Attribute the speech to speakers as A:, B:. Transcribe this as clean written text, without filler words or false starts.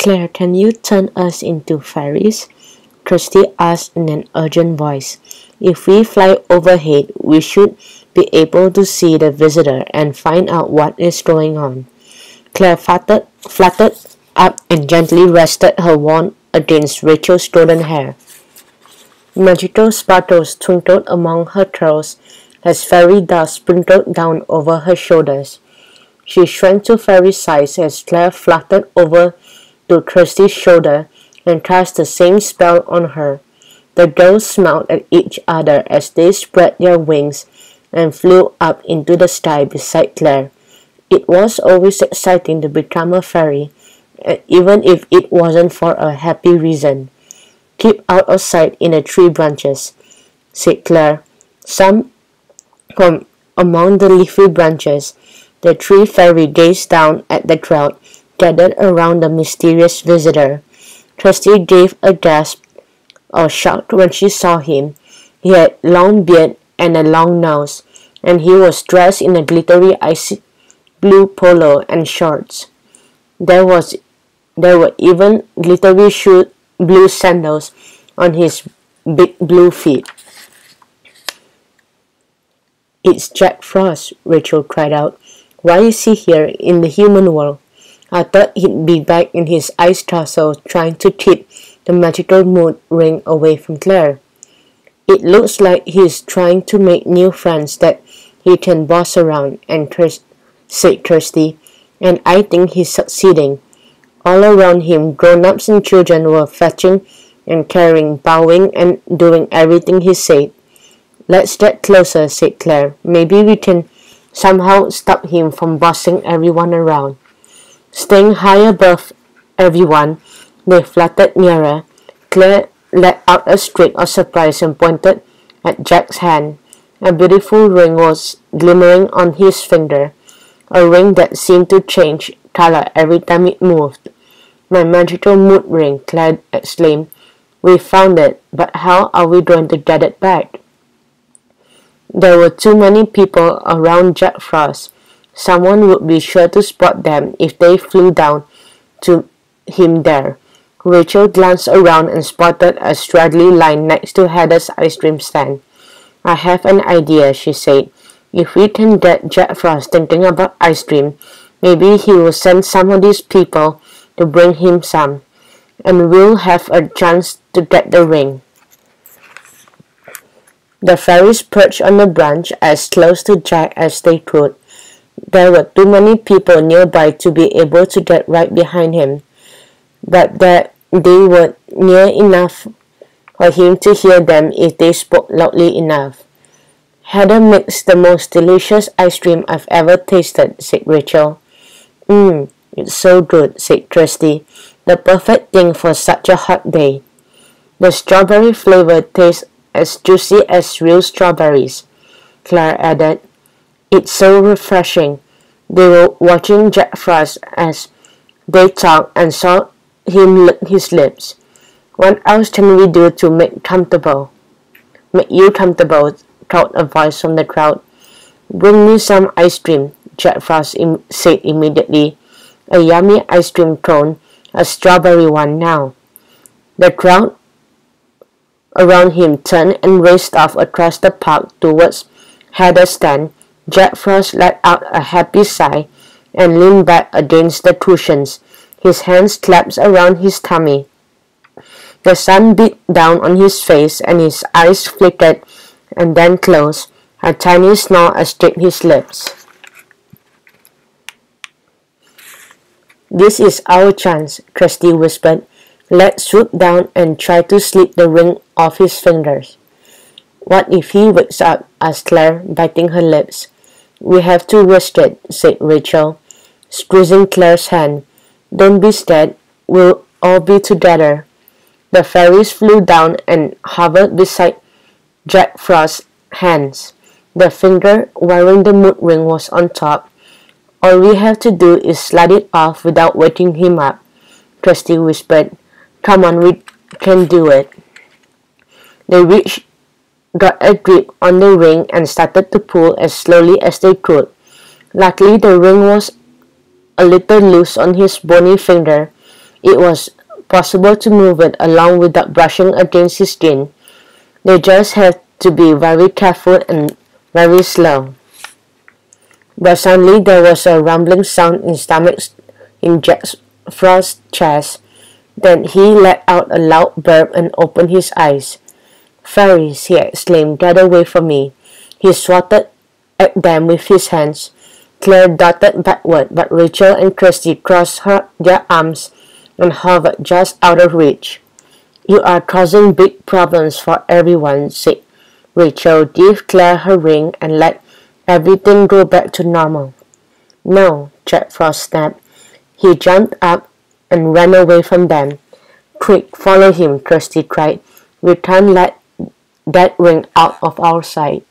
A: Claire, can you turn us into fairies? Kirsty asked in an urgent voice. If we fly overhead, we should be able to see the visitor and find out what is going on. Claire fluttered up and gently rested her wand against Rachel's golden hair. Magical sparkles twinkled among her curls as fairy dust sprinkled down over her shoulders. She shrank to fairy size as Claire fluttered over to Kirsty's shoulder and cast the same spell on her. The girls smiled at each other as they spread their wings and flew up into the sky beside Claire. It was always exciting to become a fairy, even if it wasn't for a happy reason. Keep out of sight in the tree branches, said Claire. Some from among the leafy branches, the tree fairy gazed down at the crowd gathered around the mysterious visitor. Kirsty gave a gasp or shout when she saw him. He had long beard and a long nose, and he was dressed in a glittery icy blue polo and shorts. There were even glittery blue sandals on his big blue feet. It's Jack Frost, Rachel cried out. Why is he here in the human world? I thought he'd be back in his ice castle trying to keep the magical mood ring away from Clare. It looks like he's trying to make new friends that he can boss around, said Kirsty, and I think he's succeeding. All around him, grown-ups and children were fetching and carrying, bowing and doing everything he said. Let's get closer, said Clare. Maybe we can somehow stop him from bossing everyone around. Staying high above everyone, they fluttered nearer. Claire let out a shriek of surprise and pointed at Jack's hand. A beautiful ring was glimmering on his finger, a ring that seemed to change color every time it moved. My magical mood ring, Claire exclaimed. We found it, but how are we going to get it back? There were too many people around Jack Frost. Someone would be sure to spot them if they flew down to him there. Rachel glanced around and spotted a straggly line next to Heather's ice cream stand. I have an idea, she said. If we can get Jack Frost thinking about ice cream, maybe he will send some of these people to bring him some, and we'll have a chance to get the ring. The fairies perched on the branch as close to Jack as they could. There were too many people nearby to be able to get right behind him, but they were near enough for him to hear them if they spoke loudly enough. Heather makes the most delicious ice cream I've ever tasted, said Rachel. It's so good, said Kirsty. The perfect thing for such a hot day. The strawberry flavor tastes as juicy as real strawberries, Claire added. It's so refreshing. They were watching Jack Frost as they talked and saw him lick his lips. What else can we do to make you comfortable, called a voice from the crowd. Bring me some ice cream, Jack Frost said immediately. A yummy ice cream cone, a strawberry one now. The crowd around him turned and raced off across the park towards Heather's stand. Jack Frost let out a happy sigh and leaned back against the cushions, his hands clasped around his tummy. The sun beat down on his face and his eyes flickered and then closed. A tiny snarl escaped his lips. This is our chance, Kirsty whispered. Let's swoop down and try to slip the ring off his fingers. What if he wakes up? Asked Claire, biting her lips. We have to risk it, said Rachel, squeezing Claire's hand. Don't be scared. We'll all be together. The fairies flew down and hovered beside Jack Frost's hands. The finger wearing the mood ring was on top. All we have to do is slide it off without waking him up, Kirsty whispered. Come on, we can do it. They got a grip on the ring and started to pull as slowly as they could. Luckily, the ring was a little loose on his bony finger, It was possible to move it along without brushing against his skin. They just had to be very careful and very slow. But suddenly there was a rumbling sound in Jack Frost's chest. Then he let out a loud burp and opened his eyes. "Fairies!" he exclaimed. "Get away from me!" He swatted at them with his hands. Claire darted backward, but Rachel and Kirsty crossed their arms and hovered just out of reach. "You are causing big problems for everyone," said Rachel. "Give Claire her ring and let everything go back to normal." "No," Jack Frost snapped. He jumped up and ran away from them. "Quick, follow him," Kirsty cried. "We can't let that ring out of our sight."